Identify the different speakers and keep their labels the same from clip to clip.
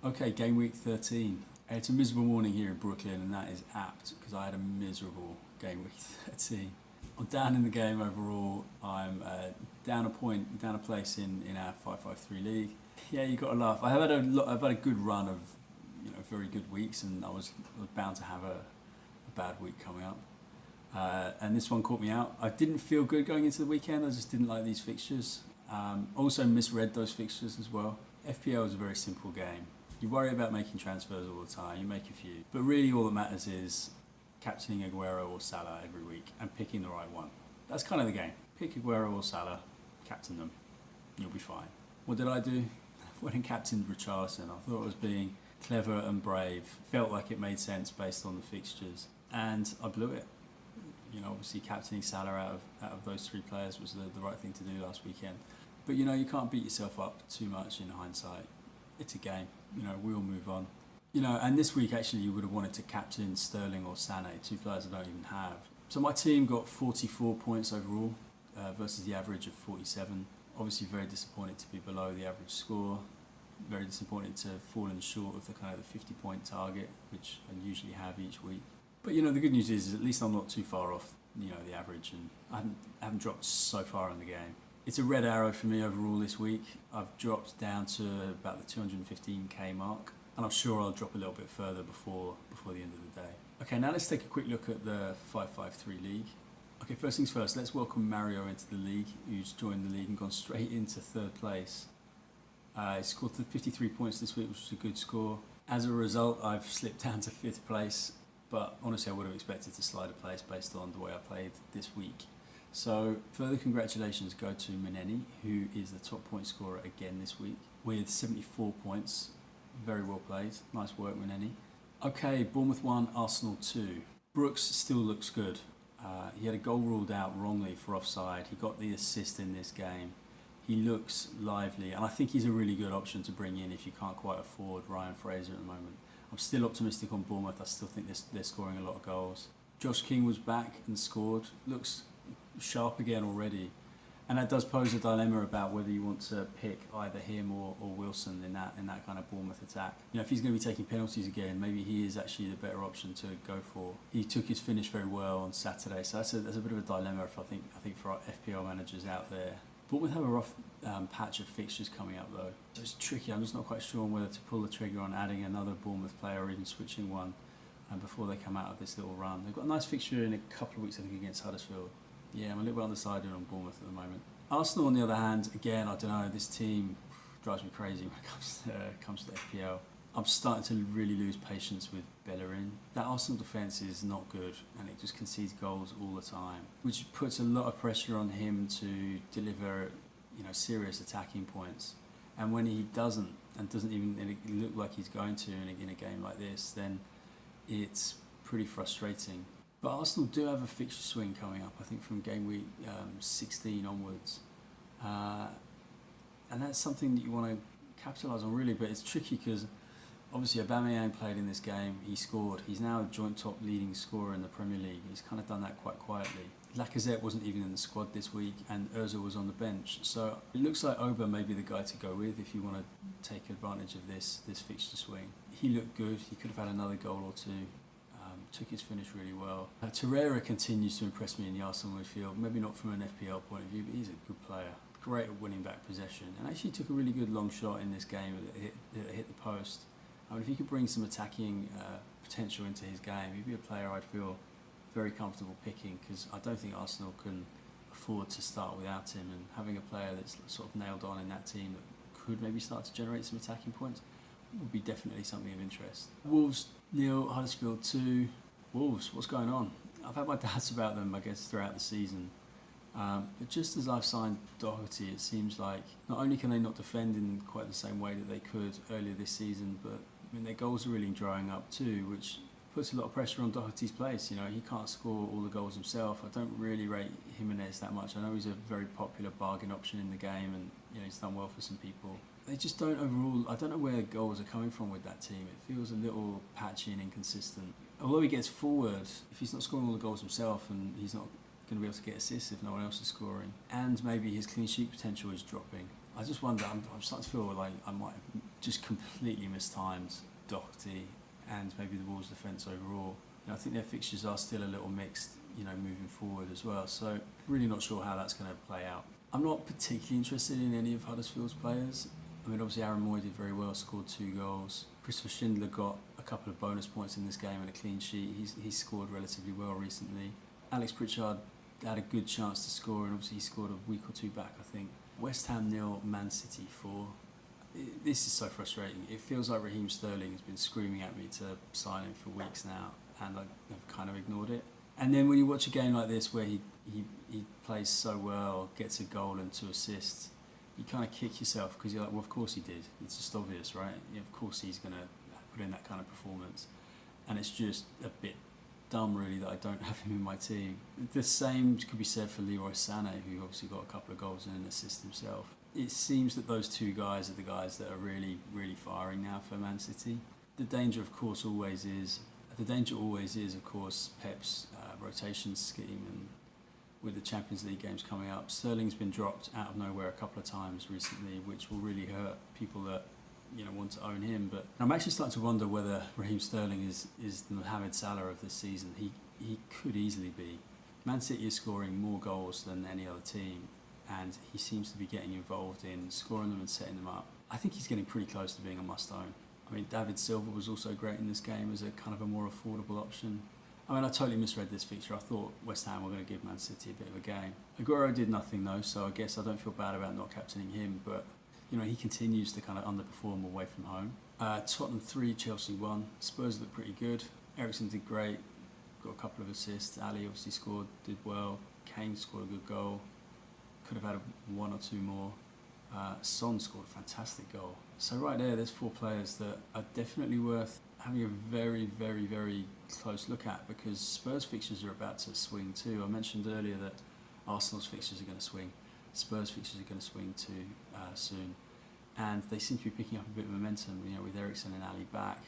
Speaker 1: Okay, game week 13. It's a miserable morning here in Brooklyn, and that is apt because I had a miserable game week 13. I'm down in the game overall. I'm down a point, down a place in our 553 league. Yeah, you got to laugh. I've had a good run of very good weeks, and I was bound to have a bad week coming up. And this one caught me out. I didn't feel good going into the weekend. I just didn't like these fixtures. Also misread those fixtures as well. FPL is a very simple game. You worry about making transfers all the time, you make a few. But really all that matters is captaining Aguero or Salah every week and picking the right one. That's kind of the game. Pick Aguero or Salah, captain them, you'll be fine. What did I do? Went and captained Richarlison. I thought I was being clever and brave. Felt like it made sense based on the fixtures. And I blew it. Obviously captaining Salah out of those three players was the right thing to do last weekend. But you can't beat yourself up too much in hindsight. It's a game. We all move on. And this week actually you would have wanted to captain Sterling or Sané, two players I don't even have. So my team got 44 points overall versus the average of 47. Obviously very disappointed to be below the average score. Very disappointed to have fallen short of the kind of the 50-point target, which I usually have each week. But the good news is at least I'm not too far off the average, and I haven't dropped so far in the game. It's a red arrow for me overall this week. I've dropped down to about the 215k mark, and I'm sure I'll drop a little bit further before the end of the day. Okay, now let's take a quick look at the 553 league. Okay, first things first, let's welcome Mario into the league, who's joined the league and gone straight into third place. He scored 53 points this week, which was a good score. As a result, I've slipped down to 5th place, but honestly I would have expected to slide a place based on the way I played this week. So further congratulations go to Maneni, who is the top point scorer again this week with 74 points. Very well played. Nice work, Maneni. Okay, Bournemouth 1, Arsenal 2. Brooks still looks good. He had a goal ruled out wrongly for offside. He got the assist in this game. He looks lively, and I think he's a really good option to bring in if you can't quite afford Ryan Fraser at the moment. I'm still optimistic on Bournemouth. I still think they're scoring a lot of goals. Josh King was back and scored. Looks sharp again already, and that does pose a dilemma about whether you want to pick either him or Wilson in that kind of Bournemouth attack. If he's going to be taking penalties again, maybe he is actually the better option to go for. He took his finish very well on Saturday, so that's a bit of a dilemma I think for our FPL managers out there. Bournemouth have a rough patch of fixtures coming up though, so it's tricky. I'm just not quite sure on whether to pull the trigger on adding another Bournemouth player or even switching one before they come out of this little run. They've got a nice fixture in a couple of weeks, I think, against Huddersfield. Yeah, I'm a little bit undecided on Bournemouth at the moment. Arsenal, on the other hand, again, I don't know, this team drives me crazy when it comes to FPL. I'm starting to really lose patience with Bellerin. That Arsenal defence is not good, and it just concedes goals all the time, which puts a lot of pressure on him to deliver, serious attacking points. And when he doesn't, and doesn't even look like he's going to in a game like this, then it's pretty frustrating. But Arsenal do have a fixture swing coming up, I think from game week 16 onwards. And that's something that you want to capitalise on really, but it's tricky because obviously Aubameyang played in this game, he scored. He's now a joint top leading scorer in the Premier League. He's kind of done that quite quietly. Lacazette wasn't even in the squad this week, and Ozil was on the bench. So it looks like Oba may be the guy to go with if you want to take advantage of this fixture swing. He looked good, he could have had another goal or two. Took his finish really well. Torreira continues to impress me in the Arsenal midfield, maybe not from an FPL point of view, but he's a good player. Great at winning back possession, and actually took a really good long shot in this game that hit the post. If he could bring some attacking potential into his game, he'd be a player I'd feel very comfortable picking, because I don't think Arsenal can afford to start without him, and having a player that's sort of nailed on in that team that could maybe start to generate some attacking points would be definitely something of interest. Wolves 0, Huddersfield 2. Wolves, what's going on? I've had my doubts about them, I guess, throughout the season. But just as I've signed Doherty, it seems like not only can they not defend in quite the same way that they could earlier this season, but their goals are really drying up too, which puts a lot of pressure on Doherty's place. He can't score all the goals himself. I don't really rate Jimenez that much. I know he's a very popular bargain option in the game, and he's done well for some people. They just don't overall. I don't know where the goals are coming from with that team. It feels a little patchy and inconsistent. Although he gets forward, if he's not scoring all the goals himself, and he's not going to be able to get assists if no one else is scoring, and maybe his clean sheet potential is dropping. I just wonder. I'm starting to feel like I might have just completely mistimed Doherty and maybe the Wolves' defence overall. I think their fixtures are still a little mixed, moving forward as well. So really not sure how that's going to play out. I'm not particularly interested in any of Huddersfield's players. I mean, obviously Aaron Moy did very well, scored 2 goals. Christopher Schindler got a couple of bonus points in this game and a clean sheet. He's scored relatively well recently. Alex Pritchard had a good chance to score, and obviously he scored a week or two back, I think. West Ham 0, Man City 4. This is so frustrating. It feels like Raheem Sterling has been screaming at me to sign him for weeks now, and I've kind of ignored it. And then when you watch a game like this where he plays so well, gets a goal and 2 assists, you kind of kick yourself because you're like, well, of course he did. It's just obvious, right? Of course he's going to put in that kind of performance. And it's just a bit dumb, really, that I don't have him in my team. The same could be said for Leroy Sané, who obviously got a couple of goals and an assist himself. It seems that those 2 guys are the guys that are really, really firing now for Man City. The danger, of course, always is, of course, Pep's rotation scheme, and with the Champions League games coming up, Sterling's been dropped out of nowhere a couple of times recently, which will really hurt people that want to own him. But I'm actually starting to wonder whether Raheem Sterling is the Mohamed Salah of this season. He could easily be. Man City is scoring more goals than any other team, and he seems to be getting involved in scoring them and setting them up. I think he's getting pretty close to being a must-own. I mean, David Silva was also great in this game as a kind of a more affordable option. I mean, I totally misread this fixture. I thought West Ham were going to give Man City a bit of a game. Aguero did nothing though, so I guess I don't feel bad about not captaining him, but he continues to kind of underperform away from home. Tottenham 3, Chelsea 1. Spurs looked pretty good. Eriksen did great, got a couple of assists. Ali obviously scored, did well. Kane scored a good goal. Could have had 1 or 2 more. Son scored a fantastic goal. So right there's 4 players that are definitely worth having a very, very, very close look at, because Spurs fixtures are about to swing too. I mentioned earlier that Arsenal's fixtures are going to swing. Spurs fixtures are going to swing too soon. And they seem to be picking up a bit of momentum, with Eriksen and Ali back.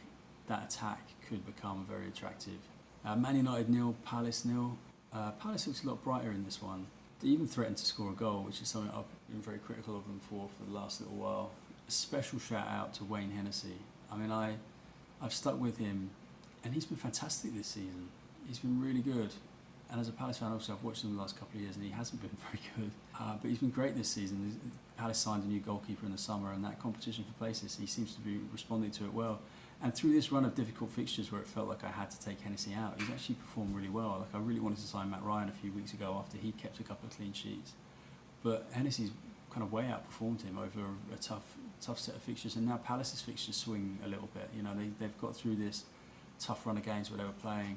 Speaker 1: That attack could become very attractive. Man United 0, Palace 0. Palace looks a lot brighter in this one. They even threatened to score a goal, which is something I've been very critical of them for the last little while. A special shout out to Wayne Hennessy. I mean, I've stuck with him, and he's been fantastic this season. He's been really good. And as a Palace fan, also, I've watched him the last couple of years, and he hasn't been very good. But he's been great this season. Palace signed a new goalkeeper in the summer, and that competition for places, he seems to be responding to it well. And through this run of difficult fixtures where it felt like I had to take Hennessy out, he's actually performed really well. Like, I really wanted to sign Matt Ryan a few weeks ago after he kept a couple of clean sheets. But Hennessy's kind of way outperformed him over a tough set of fixtures, and now Palace's fixtures swing a little bit. They've got through this tough run of games where they were playing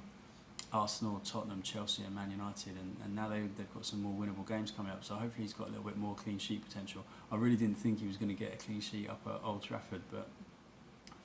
Speaker 1: Arsenal, Tottenham, Chelsea and Man United, and now they've got some more winnable games coming up, so hopefully he's got a little bit more clean sheet potential. I really didn't think he was going to get a clean sheet up at Old Trafford, but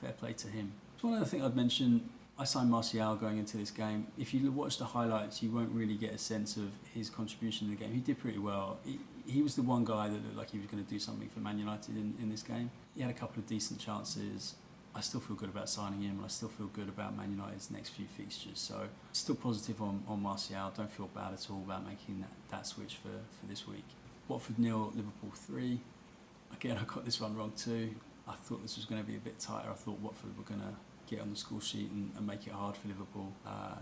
Speaker 1: fair play to him. So one other thing I'd mention, I signed Martial going into this game. If you watch the highlights, you won't really get a sense of his contribution in the game. He did pretty well. He was the one guy that looked like he was going to do something for Man United in this game. He had a couple of decent chances. I still feel good about signing him, and I still feel good about Man United's next few fixtures. So still positive on Martial. Don't feel bad at all about making that switch for this week. Watford 0, Liverpool 3. Again, I got this one wrong too. I thought this was going to be a bit tighter. I thought Watford were going to get on the score sheet and make it hard for Liverpool.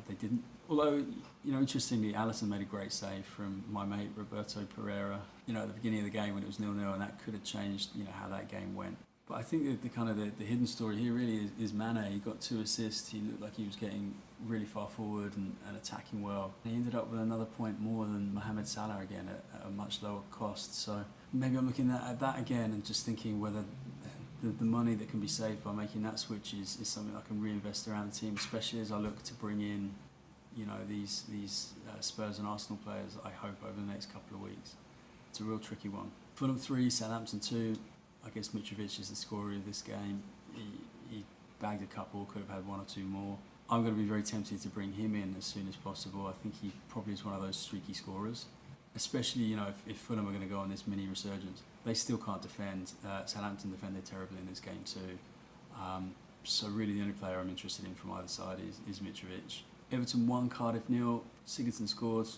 Speaker 1: They didn't. Although, interestingly, Alisson made a great save from my mate Roberto Pereira, at the beginning of the game when it was 0-0, and that could have changed, how that game went. But I think that the hidden story here really is Mane. He got 2 assists. He looked like he was getting really far forward and attacking well. And he ended up with another point more than Mohamed Salah again at a much lower cost. So maybe I'm looking at that again and just thinking whether the money that can be saved by making that switch is something I can reinvest around the team, especially as I look to bring in, these Spurs and Arsenal players, I hope, over the next couple of weeks. It's a real tricky one. Fulham 3, Southampton 2. I guess Mitrovic is the scorer of this game. He bagged a couple, could have had 1 or 2 more. I'm going to be very tempted to bring him in as soon as possible. I think he probably is one of those streaky scorers, especially if Fulham are going to go on this mini resurgence. They still can't defend. Southampton defended terribly in this game too. So really the only player I'm interested in from either side is Mitrovic. Everton 1, Cardiff 0. Siggurdson scored.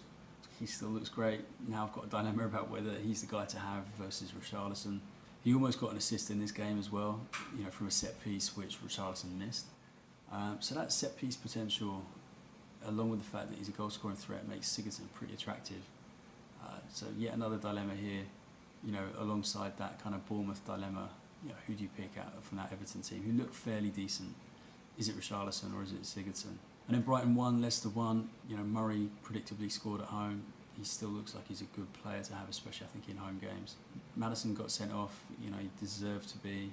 Speaker 1: He still looks great. Now I've got a dilemma about whether he's the guy to have versus Richarlison. He almost got an assist in this game as well, you know, from a set piece which Richarlison missed. So that set piece potential, along with the fact that he's a goal scoring threat, makes Siggurdson pretty attractive. So yet another dilemma here, you know, alongside that kind of Bournemouth dilemma. You know, who do you pick out from that Everton team who look fairly decent? Is it Richarlison or is it Siggurdson? And then Brighton 1, Leicester 1. You know, Murray predictably scored at home. He still looks like he's a good player to have, especially I think in home games. Maddison got sent off. You know, he deserved to be.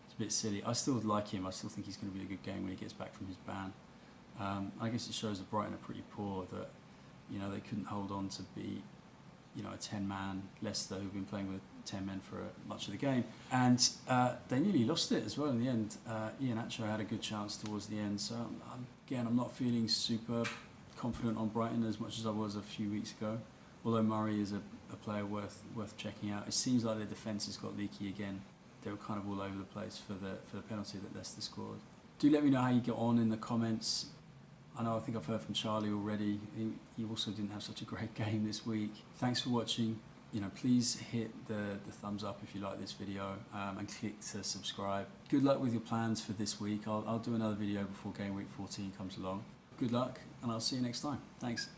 Speaker 1: It's a bit silly. I still like him. I still think he's going to be a good game when he gets back from his ban. I guess it shows that Brighton are pretty poor, that, you know, they couldn't hold on to beat, you know, a 10-man Leicester who've been playing with 10 men for much of the game, and they nearly lost it as well in the end. Iheanacho had a good chance towards the end, so again, I'm not feeling super confident on Brighton as much as I was a few weeks ago. Although Murray is a player worth checking out. It seems like their defence has got leaky again. They were kind of all over the place for the penalty that Leicester scored. Do let me know how you get on in the comments. I think I've heard from Charlie already. He also didn't have such a great game this week. Thanks for watching. You know, please hit the thumbs up if you like this video, and click to subscribe. Good luck with your plans for this week. I'll do another video before Game Week 14 comes along. Good luck, and I'll see you next time. Thanks.